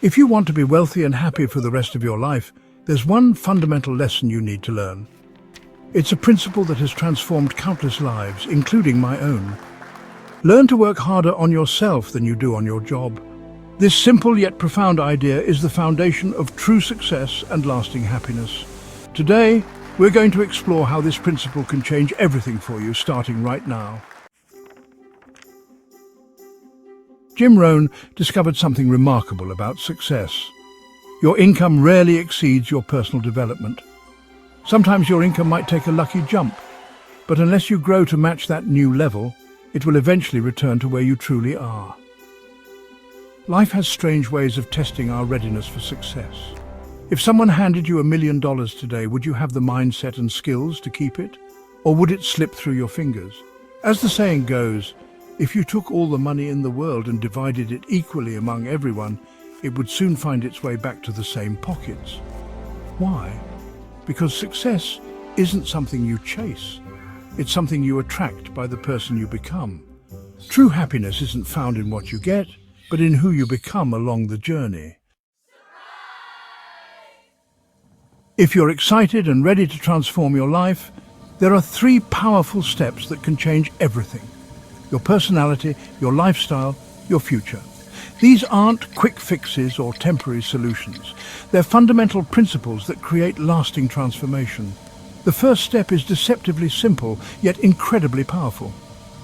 If you want to be wealthy and happy for the rest of your life, there's one fundamental lesson you need to learn. It's a principle that has transformed countless lives, including my own. Learn to work harder on yourself than you do on your job. This simple yet profound idea is the foundation of true success and lasting happiness. Today, we're going to explore how this principle can change everything for you, starting right now. Jim Rohn discovered something remarkable about success. Your income rarely exceeds your personal development. Sometimes your income might take a lucky jump, but unless you grow to match that new level, it will eventually return to where you truly are. Life has strange ways of testing our readiness for success. If someone handed you $1 million today, would you have the mindset and skills to keep it? Or would it slip through your fingers? As the saying goes, if you took all the money in the world and divided it equally among everyone, it would soon find its way back to the same pockets. Why? Because success isn't something you chase. It's something you attract by the person you become. True happiness isn't found in what you get, but in who you become along the journey. If you're excited and ready to transform your life, there are 3 powerful steps that can change everything. Your personality, your lifestyle, your future. These aren't quick fixes or temporary solutions. They're fundamental principles that create lasting transformation. The first step is deceptively simple, yet incredibly powerful.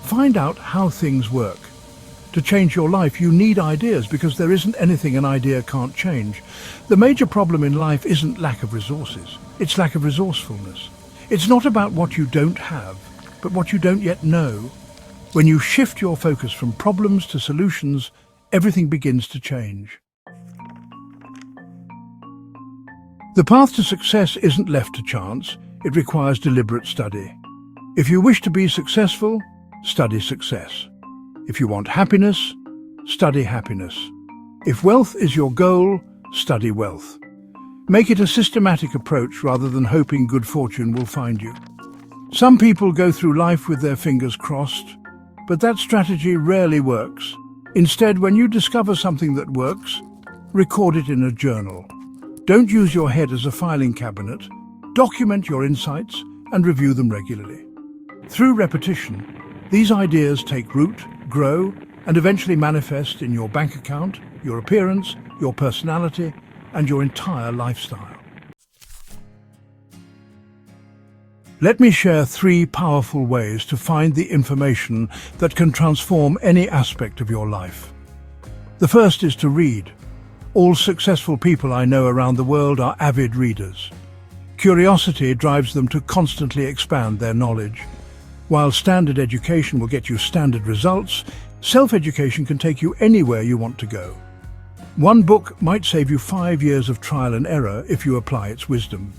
Find out how things work. To change your life, you need ideas because there isn't anything an idea can't change. The major problem in life isn't lack of resources. It's lack of resourcefulness. It's not about what you don't have, but what you don't yet know. When you shift your focus from problems to solutions, everything begins to change. The path to success isn't left to chance. It requires deliberate study. If you wish to be successful, study success. If you want happiness, study happiness. If wealth is your goal, study wealth. Make it a systematic approach rather than hoping good fortune will find you. Some people go through life with their fingers crossed, but that strategy rarely works. Instead, when you discover something that works, record it in a journal. Don't use your head as a filing cabinet. Document your insights and review them regularly. Through repetition, these ideas take root, grow, and eventually manifest in your bank account, your appearance, your personality, and your entire lifestyle. Let me share 3 powerful ways to find the information that can transform any aspect of your life. The first is to read. All successful people I know around the world are avid readers. Curiosity drives them to constantly expand their knowledge. While standard education will get you standard results, self-education can take you anywhere you want to go. One book might save you 5 years of trial and error if you apply its wisdom.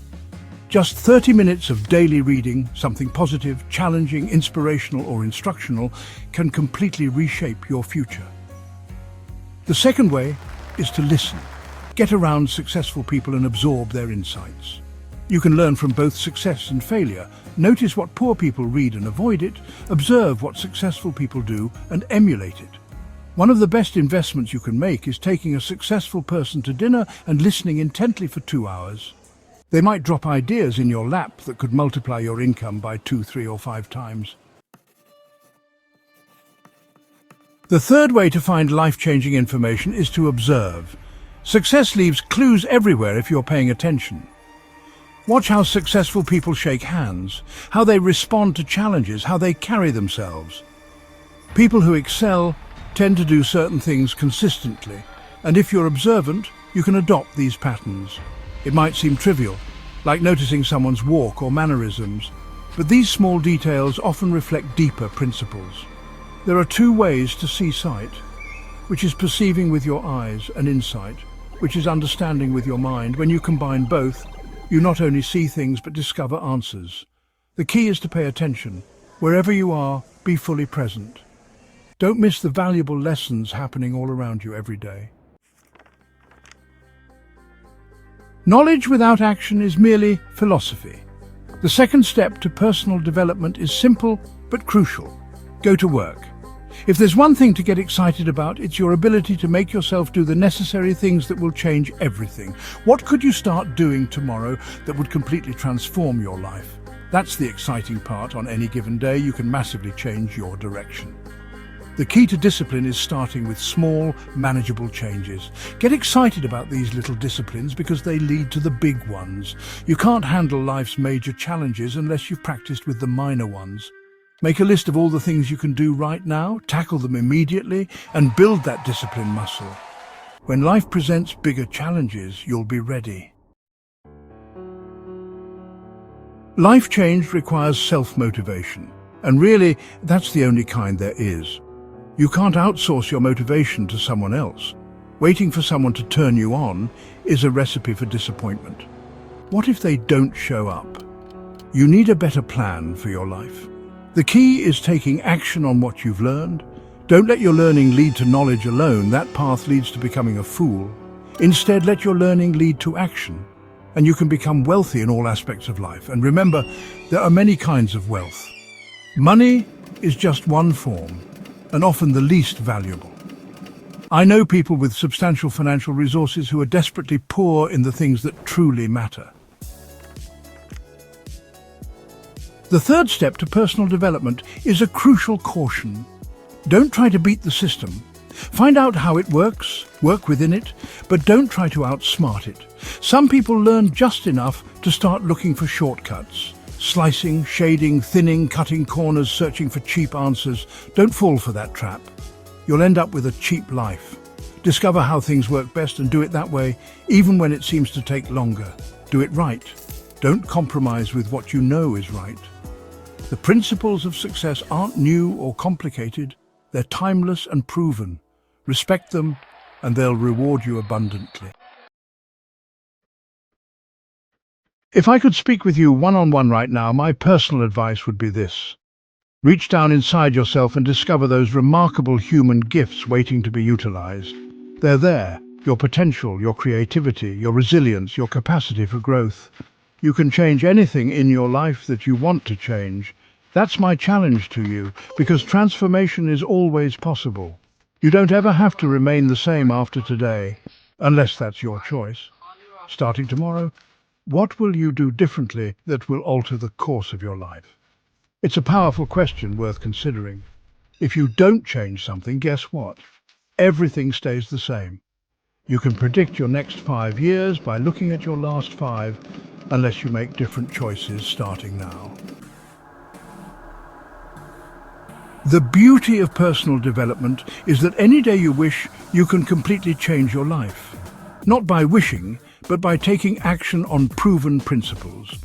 Just 30 minutes of daily reading, something positive, challenging, inspirational or instructional, can completely reshape your future. The second way is to listen. Get around successful people and absorb their insights. You can learn from both success and failure. Notice what poor people read and avoid it. Observe what successful people do and emulate it. One of the best investments you can make is taking a successful person to dinner and listening intently for 2 hours. They might drop ideas in your lap that could multiply your income by 2, 3, or 5 times. The third way to find life-changing information is to observe. Success leaves clues everywhere if you're paying attention. Watch how successful people shake hands, how they respond to challenges, how they carry themselves. People who excel tend to do certain things consistently, and if you're observant, you can adopt these patterns. It might seem trivial, like noticing someone's walk or mannerisms, but these small details often reflect deeper principles. There are 2 ways to see sight, which is perceiving with your eyes, and insight, which is understanding with your mind. When you combine both, you not only see things but discover answers. The key is to pay attention. Wherever you are, be fully present. Don't miss the valuable lessons happening all around you every day. Knowledge without action is merely philosophy. The second step to personal development is simple but crucial. Go to work. If there's one thing to get excited about, it's your ability to make yourself do the necessary things that will change everything. What could you start doing tomorrow that would completely transform your life? That's the exciting part. On any given day, you can massively change your direction. The key to discipline is starting with small, manageable changes. Get excited about these little disciplines because they lead to the big ones. You can't handle life's major challenges unless you've practiced with the minor ones. Make a list of all the things you can do right now, tackle them immediately, and build that discipline muscle. When life presents bigger challenges, you'll be ready. Life change requires self-motivation, and really, that's the only kind there is. You can't outsource your motivation to someone else. Waiting for someone to turn you on is a recipe for disappointment. What if they don't show up? You need a better plan for your life. The key is taking action on what you've learned. Don't let your learning lead to knowledge alone. That path leads to becoming a fool. Instead, let your learning lead to action, and you can become wealthy in all aspects of life. And remember, there are many kinds of wealth. Money is just one form, and often the least valuable. I know people with substantial financial resources who are desperately poor in the things that truly matter. The third step to personal development is a crucial caution. Don't try to beat the system. Find out how it works, work within it, but don't try to outsmart it. Some people learn just enough to start looking for shortcuts. Slicing, shading, thinning, cutting corners, searching for cheap answers. Don't fall for that trap. You'll end up with a cheap life. Discover how things work best and do it that way, even when it seems to take longer. Do it right. Don't compromise with what you know is right. The principles of success aren't new or complicated. They're timeless and proven. Respect them, and they'll reward you abundantly. If I could speak with you one-on-one right now, my personal advice would be this. Reach down inside yourself and discover those remarkable human gifts waiting to be utilized. They're there, your potential, your creativity, your resilience, your capacity for growth. You can change anything in your life that you want to change. That's my challenge to you, because transformation is always possible. You don't ever have to remain the same after today, unless that's your choice. Starting tomorrow, what will you do differently that will alter the course of your life? It's a powerful question worth considering. If you don't change something, guess what? Everything stays the same. You can predict your next 5 years by looking at your last 5, unless you make different choices starting now. The beauty of personal development is that any day you wish, you can completely change your life. Not by wishing, but by taking action on proven principles.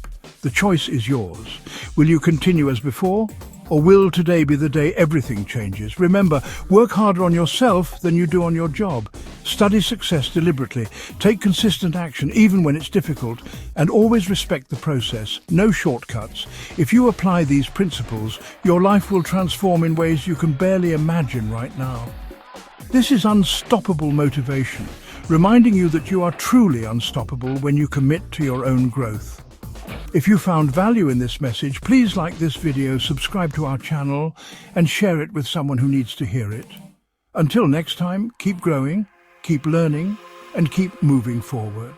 The choice is yours. Will you continue as before? Or will today be the day everything changes? Remember, work harder on yourself than you do on your job. Study success deliberately. Take consistent action even when it's difficult. And always respect the process. No shortcuts. If you apply these principles, your life will transform in ways you can barely imagine right now. This is unstoppable motivation, reminding you that you are truly unstoppable when you commit to your own growth. If you found value in this message, please like this video, subscribe to our channel, and share it with someone who needs to hear it. Until next time, keep growing, keep learning, and keep moving forward.